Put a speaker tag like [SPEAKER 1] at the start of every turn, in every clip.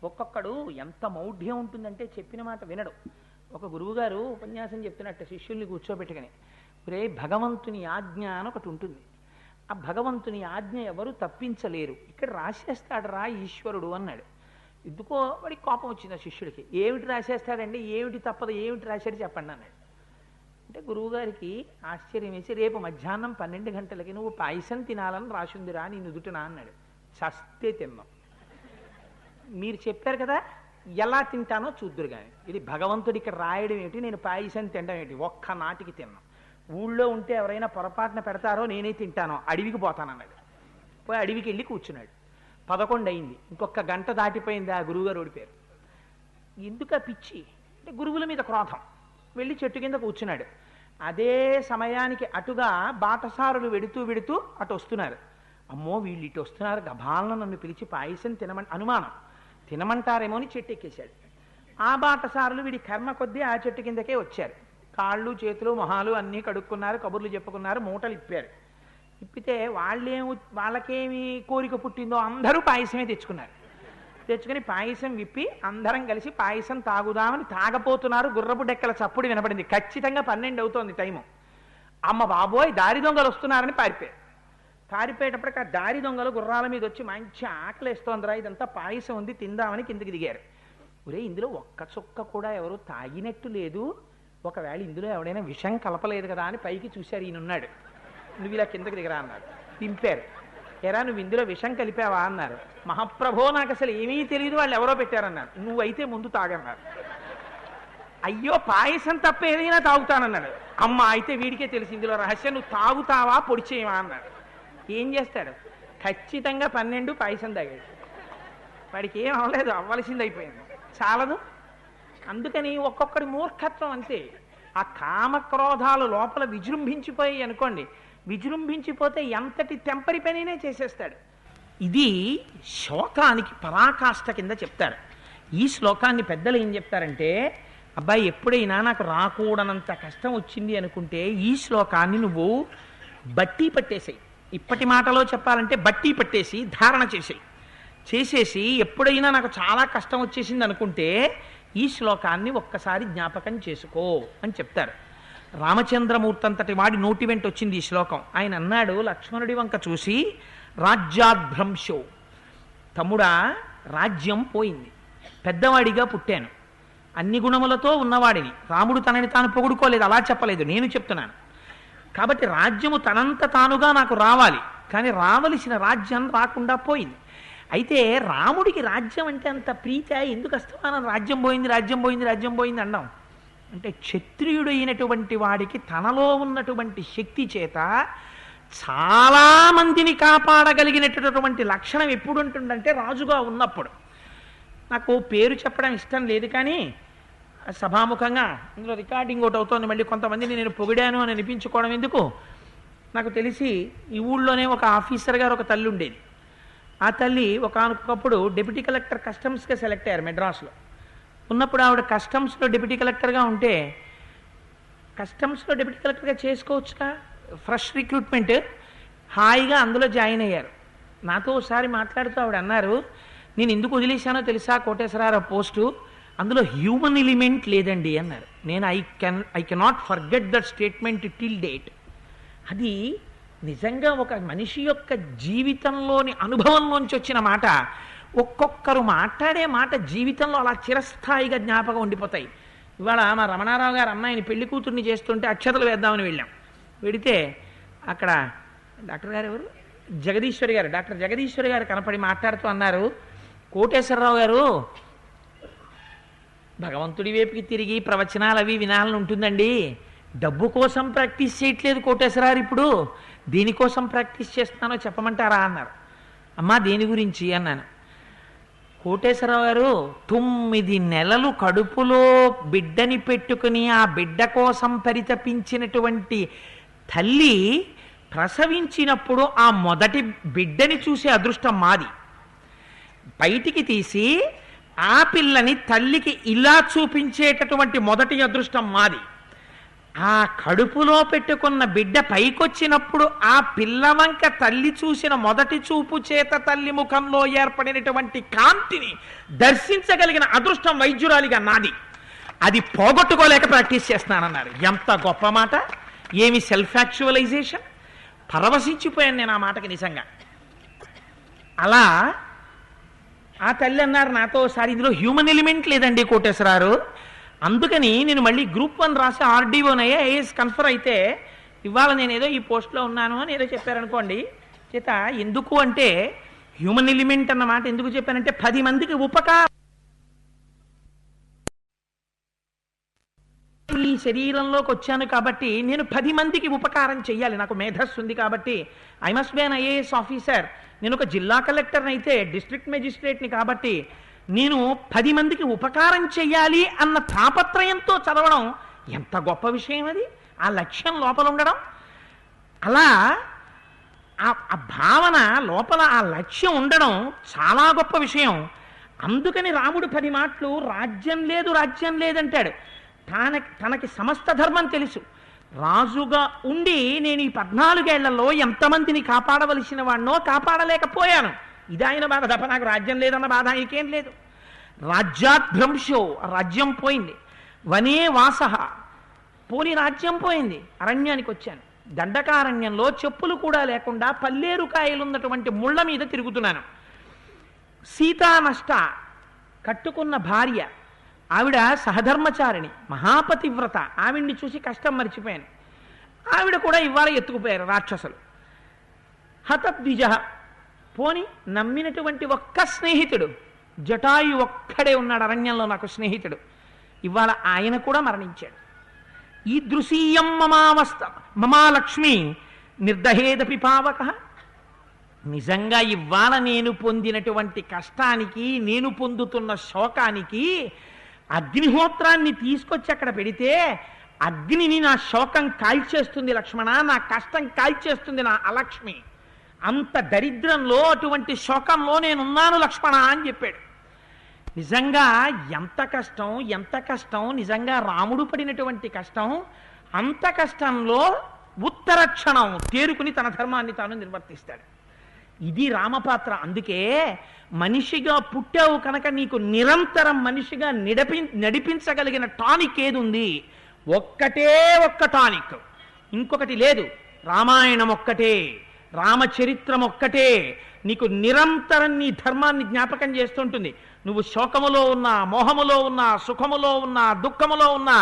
[SPEAKER 1] ఒక్కొక్కడు ఎంత మౌఢ్యం ఉంటుందంటే చెప్పిన మాట వినడు. ఒక గురువుగారు ఉపన్యాసం చెప్తున్నట్టు శిష్యుల్ని కూర్చోబెట్టుకుని, రే భగవంతుని ఆజ్ఞ అని ఒకటి ఉంటుంది, ఆ భగవంతుని ఆజ్ఞ ఎవరు తప్పించలేరు, ఇక్కడ రాసేస్తాడు రా ఈశ్వరుడు అన్నాడు. ఎందుకో వాడికి కోపం వచ్చింది ఆ శిష్యుడికి. ఏమిటి రాసేస్తాడండి, ఏమిటి తప్పదు, ఏమిటి రాశాడు చెప్పండి అన్నాడు. అంటే గురువుగారికి ఆశ్చర్యం వేసి, రేపు మధ్యాహ్నం 12 గంటలకి నువ్వు పాయసం తినాలని రాసిందిరా నీ నుదుటినా అన్నాడు. చస్తే తిన్నాం, మీరు చెప్పారు కదా ఎలా తింటానో చూద్దురు కానీ, ఇది భగవంతుడి ఇక్కడ రాయడం ఏమిటి, నేను పాయసం తినడం ఏంటి, ఒక్క నాటికి తిన్నాం. ఊళ్ళో ఉంటే ఎవరైనా పొరపాటున పెడతారో నేనే తింటానో, అడవికి పోతానన్నాడు. పోయి అడవికి వెళ్ళి కూర్చున్నాడు. 11 అయింది, ఇంకొక గంట దాటిపోయింది. ఆ గురువుగారు ఓడిపోయారు. ఎందుకు ఆ పిచ్చి అంటే గురువుల మీద క్రోధం. వెళ్ళి చెట్టు కింద కూర్చున్నాడు. అదే సమయానికి అటుగా బాటసారులు వెడుతూ అటు వస్తున్నారు. అమ్మో వీళ్ళు ఇటు వస్తున్నారు, గభాలను నన్ను పిలిచి పాయసం అనుమానం తినమంటారేమో అని చెట్టు ఎక్కేశాడు. ఆ బాటసారులు వీడి కర్మ కొద్దీ ఆ చెట్టు కిందకే వచ్చారు. కాళ్ళు చేతులు మొహాలు అన్నీ కడుక్కున్నారు, కబుర్లు చెప్పుకున్నారు, మూటలు ఇప్పారు. ఇప్పితే వాళ్ళకేమి కోరిక పుట్టిందో అందరూ పాయసమే తెచ్చుకున్నారు. తెచ్చుకుని పాయసం విప్పి అందరం కలిసి పాయసం తాగుదామని తాగపోతున్నారు. గుర్రపు డెక్కల చప్పుడు వినపడింది. ఖచ్చితంగా 12 అవుతోంది టైము. అమ్మ బాబోయ్ దారి దొంగలు వస్తున్నారని పారిపోయారు. పారిపోయేటప్పటికి ఆ దారి దొంగలు గుర్రాల మీద వచ్చి మంచి ఆకలేస్తోందిరా, ఇదంతా పాయసం ఉంది తిందామని కిందకి దిగారు. ఒరే ఇందులో ఒక్క చుక్క కూడా ఎవరు తాగినట్టు లేదు, ఒకవేళ ఇందులో ఎవడైనా విషం కలపలేదు కదా అని పైకి చూశారు. ఈయనున్నాడు. నువ్వు ఇలా కిందకి దిగరా అన్నారు. దింపారు. ఎరా నువ్వు ఇందులో విషం కలిపావా అన్నారు. మహాప్రభో నాకు అసలు ఏమీ తెలియదు, వాళ్ళు ఎవరో పెట్టారన్నారు. నువ్వైతే ముందు తాగన్నారు. అయ్యో పాయసం తప్ప ఏదైనా తాగుతానన్నాడు. అమ్మ అయితే వీడికే తెలిసి ఇందులో రహస్యం, నువ్వు తాగుతావా పొడి చేయవా అన్నాడు. ఏం చేస్తాడు, ఖచ్చితంగా 12 పాయసం తాగాడు. వాడికి ఏం అవ్వలేదు, అవ్వాల్సింది అయిపోయింది, చాలదు. అందుకని ఒక్కొక్కడి మూర్ఖత్వం అంతే. ఆ కామక్రోధాలు లోపల విజృంభించిపోయి అనుకోండి, విజృంభించిపోతే ఎంతటి తెంపరి పనినే చేసేస్తాడు. ఇది శోకానికి పరాకాష్ఠ కింద చెప్తారు. ఈ శ్లోకాన్ని పెద్దలు ఏం చెప్తారంటే, అబ్బాయి ఎప్పుడైనా నాకు రాకూడనంత కష్టం వచ్చింది అనుకుంటే ఈ శ్లోకాన్ని నువ్వు బట్టి పట్టేసేయి. ఇప్పటి మాటలో చెప్పాలంటే బట్టి పట్టేసి ధారణ చేసేసి ఎప్పుడైనా నాకు చాలా కష్టం వచ్చేసింది అనుకుంటే ఈ శ్లోకాన్ని ఒక్కసారి జ్ఞాపకం చేసుకో అని చెప్తారు. రామచంద్రమూర్తి అంతటి వాడి నోటి వెంట వచ్చింది ఈ శ్లోకం. ఆయన అన్నాడు లక్ష్మణుడి వంక చూసి, రాజ్యాద్భ్రంశో, తమ్ముడా రాజ్యం పోయింది, పెద్దవాడిగా పుట్టాను, అన్ని గుణములతో ఉన్నవాడిని. రాముడు తనని తాను పొగుడుకోలేదు, అలా చెప్పలేదు, నేను చెప్తున్నాను. కాబట్టి రాజ్యము తనంత తానుగా నాకు రావాలి, కానీ రావలసిన రాజ్యం రాకుండా పోయింది. అయితే రాముడికి రాజ్యం అంటే అంత ప్రీత ఎందుకు అస్తమానం రాజ్యం పోయింది అన్నాం అంటే, క్షత్రియుడు అయినటువంటి వాడికి తనలో ఉన్నటువంటి శక్తి చేత చాలా మందిని కాపాడగలిగినటువంటి లక్షణం ఎప్పుడు ఉంటుందంటే రాజుగా ఉన్నప్పుడు. నాకు పేరు చెప్పడం ఇష్టం లేదు, కానీ సభాముఖంగా ఇందులో రికార్డింగ్ ఒకటి అవుతోంది, మళ్ళీ కొంతమందిని నేను పొగిడాను అని అనిపించుకోవడం ఎందుకు. నాకు తెలిసి ఈ ఊళ్ళోనే ఒక ఆఫీసర్ గారు ఒక తల్లి ఉండేది. ఆ తల్లి ఒకానొకప్పుడు డిప్యూటీ కలెక్టర్ కస్టమ్స్గా సెలెక్ట్ అయ్యారు మెడ్రాస్లో. ఉన్నప్పుడు ఆవిడ కస్టమ్స్లో డిప్యూటీ కలెక్టర్గా ఉంటే, కస్టమ్స్లో డిప్యూటీ కలెక్టర్గా చేసుకోవచ్చుగా, ఫ్రెష్ రిక్రూట్మెంట్, హాయిగా అందులో జాయిన్ అయ్యారు. నాతో ఒకసారి మాట్లాడుతూ ఆవిడ అన్నారు, నేను ఎందుకు వదిలేశానో తెలుసా కోటేశ్వరరావు పోస్టు, అందులో హ్యూమన్ ఎలిమెంట్ లేదండి అన్నారు. నేను I cannot forget that statement till date. అది నిజంగా ఒక మనిషి యొక్క జీవితంలోని అనుభవంలోంచి వచ్చిన మాట. ఒక్కొక్కరు మాట్లాడే మాట జీవితంలో అలా చిరస్థాయిగా జ్ఞాపకం ఉండిపోతాయి. ఇవాళ మా రమణారావు గారు అమ్మాయిని పెళ్లి కూతుర్ని చేస్తుంటే అక్షతలు వేద్దామని వెళ్ళాం. వెడితే అక్కడ డాక్టర్ గారు ఎవరు, డాక్టర్ జగదీశ్వరి గారు కనపడి మాట్లాడుతూ అన్నారు, కోటేశ్వరరావు గారు భగవంతుడి వైపుకి తిరిగి ప్రవచనాలు అవి వినాలని ఉంటుందండి, డబ్బు కోసం ప్రాక్టీస్ చేయట్లేదు కోటేశ్వరరావు, ఇప్పుడు దేనికోసం ప్రాక్టీస్ చేస్తున్నానో చెప్పమంటారా అన్నారు. అమ్మా దేని గురించి అన్నాను. కోటేశ్వరరావు గారు 9 నెలలు కడుపులో బిడ్డని పెట్టుకుని ఆ బిడ్డ కోసం పరితపించినటువంటి తల్లి ప్రసవించినప్పుడు ఆ మొదటి బిడ్డని చూసే అదృష్టం మాది. బయటికి తీసి ఆ పిల్లని తల్లికి ఇలా చూపించేటటువంటి మొదటి అదృష్టం మాది. ఆ కడుపులో పెట్టుకున్న బిడ్డ పైకొచ్చినప్పుడు ఆ పిల్లవంక తల్లి చూసిన మొదటి చూపు చేత తల్లి ముఖంలో ఏర్పడినటువంటి కాంతిని దర్శించగలిగిన అదృష్టం వైద్యురాలిగా నాది. అది పోగొట్టుకోలేక ప్రాక్టీస్ చేస్తున్నానన్నారు. ఎంత గొప్ప మాట! ఏమి సెల్ఫ్ యాక్చువలైజేషన్! పరవశించిపోయాను నేను ఆ మాటకి నిజంగా. అలా ఆ తల్లి అన్నారు నాతో, సార్ ఇందులో హ్యూమన్ ఎలిమెంట్ లేదండి కోటేశ్వరారు, అందుకని నేను మళ్ళీ గ్రూప్ 1 రాసి ఆర్డీఓనయ్యే ఐఏఎస్ కన్ఫర్ అయితే ఇవాళ నేను ఏదో ఈ పోస్ట్లో ఉన్నాను అని ఏదో చెప్పారనుకోండి. చేత ఎందుకు అంటే హ్యూమన్ ఎలిమెంట్ అన్న మాట ఎందుకు చెప్పానంటే 10 మందికి ఉపకారం. ఈ శరీరంలోకి వచ్చాను కాబట్టి నేను 10 మందికి ఉపకారం చెయ్యాలి. నాకు మేధస్సు ఉంది కాబట్టి I must be an IAS officer. నేను ఒక జిల్లా కలెక్టర్ని అయితే డిస్ట్రిక్ట్ మెజిస్ట్రేట్ని కాబట్టి నేను 10 మందికి ఉపకారం చెయ్యాలి అన్న తాపత్రయంతో చదవడం ఎంత గొప్ప విషయం అది! ఆ లక్ష్యం లోపల ఉండడం, అలా ఆ భావన లోపల ఆ లక్ష్యం ఉండడం చాలా గొప్ప విషయం. అందుకని రాముడు 10 మాటలు రాజ్యం లేదు రాజ్యం లేదంటాడు. తనకి సమస్త ధర్మం తెలుసు. రాజుగా ఉండి నేను ఈ 14 ఏళ్లలో ఎంతమందిని కాపాడవలసిన వాడినో కాపాడలేకపోయాను. ఇది ఆయన బాధ తప్ప నాకు రాజ్యం లేదన్న బాధ ఆయనకేం లేదు. రాజ్యాద్భ్రంశో, రాజ్యం పోయింది. వనే వాసః, పోని రాజ్యం పోయింది. అరణ్యానికి వచ్చాను. దండకారణ్యంలో చెప్పులు కూడా లేకుండా పల్లేరుకాయలున్నటువంటి ముళ్ళ మీద తిరుగుతున్నాను. సీతానష్ట, కట్టుకున్న భార్య, ఆవిడ సహధర్మచారిణి, మహాపతివ్రత. ఆవిడ్ని చూసి కష్టం మర్చిపోయాను. ఆవిడ కూడా ఇవాళ ఎత్తుకుపోయారు రాక్షసులు. హతద్విజ, పోని నమ్మినటువంటి ఒక్క స్నేహితుడు జటాయు ఒక్కడే ఉన్నాడు అరణ్యంలో నాకు స్నేహితుడు. ఇవాళ ఆయన కూడా మరణించాడు. ఈ దృశీయం మమాలక్ష్మి నిర్దహేదపి పావక. నిజంగా ఇవాళ నేను పొందినటువంటి కష్టానికి, నేను పొందుతున్న శోకానికి అగ్నిహోత్రాన్ని తీసుకొచ్చి అక్కడ పెడితే అగ్నిని నా శోకం కాల్చేస్తుంది లక్ష్మణ, నా కష్టం కాల్చేస్తుంది నా అలక్ష్మి. అంత దరిద్రంలో, అటువంటి శోకంలో నేనున్నాను లక్ష్మణ అని చెప్పాడు. నిజంగా ఎంత కష్టం, ఎంత కష్టం! నిజంగా రాముడు పడినటువంటి కష్టం. అంత కష్టంలో ఉత్తర క్షణం తేరుకుని తన ధర్మాన్ని తాను నిర్వర్తిస్తాడు. ఇది రామపాత్ర. అందుకే మనిషిగా పుట్టావు కనుక నీకు నిరంతరం మనిషిగా నడిపించగలిగిన టానిక్ ఏది ఉంది? ఒక్కటే ఒక్క టానిక్, ఇంకొకటి లేదు. రామాయణం ఒక్కటే, రామచరిత్రం ఒక్కటే నీకు నిరంతరం నీ ధర్మాన్ని జ్ఞాపకం చేస్తుంటుంది. నువ్వు శోకములో ఉన్నా, మోహములో ఉన్నా, సుఖములో ఉన్నా, దుఃఖములో ఉన్నా,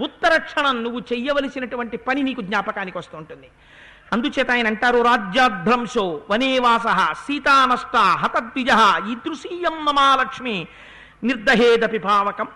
[SPEAKER 1] ఉత్తర క్షణం నువ్వు చెయ్యవలసినటువంటి పని నీకు జ్ఞాపకానికి వస్తూ ఉంటుంది. అందుచేత ఆయన అంటారు, రాజ్యాద్భ్రంశో వనేవాసః సీతానష్ట హతద్విజ ఈదృశీయం మమాలక్ష్మి నిర్దహేదపి పావకం.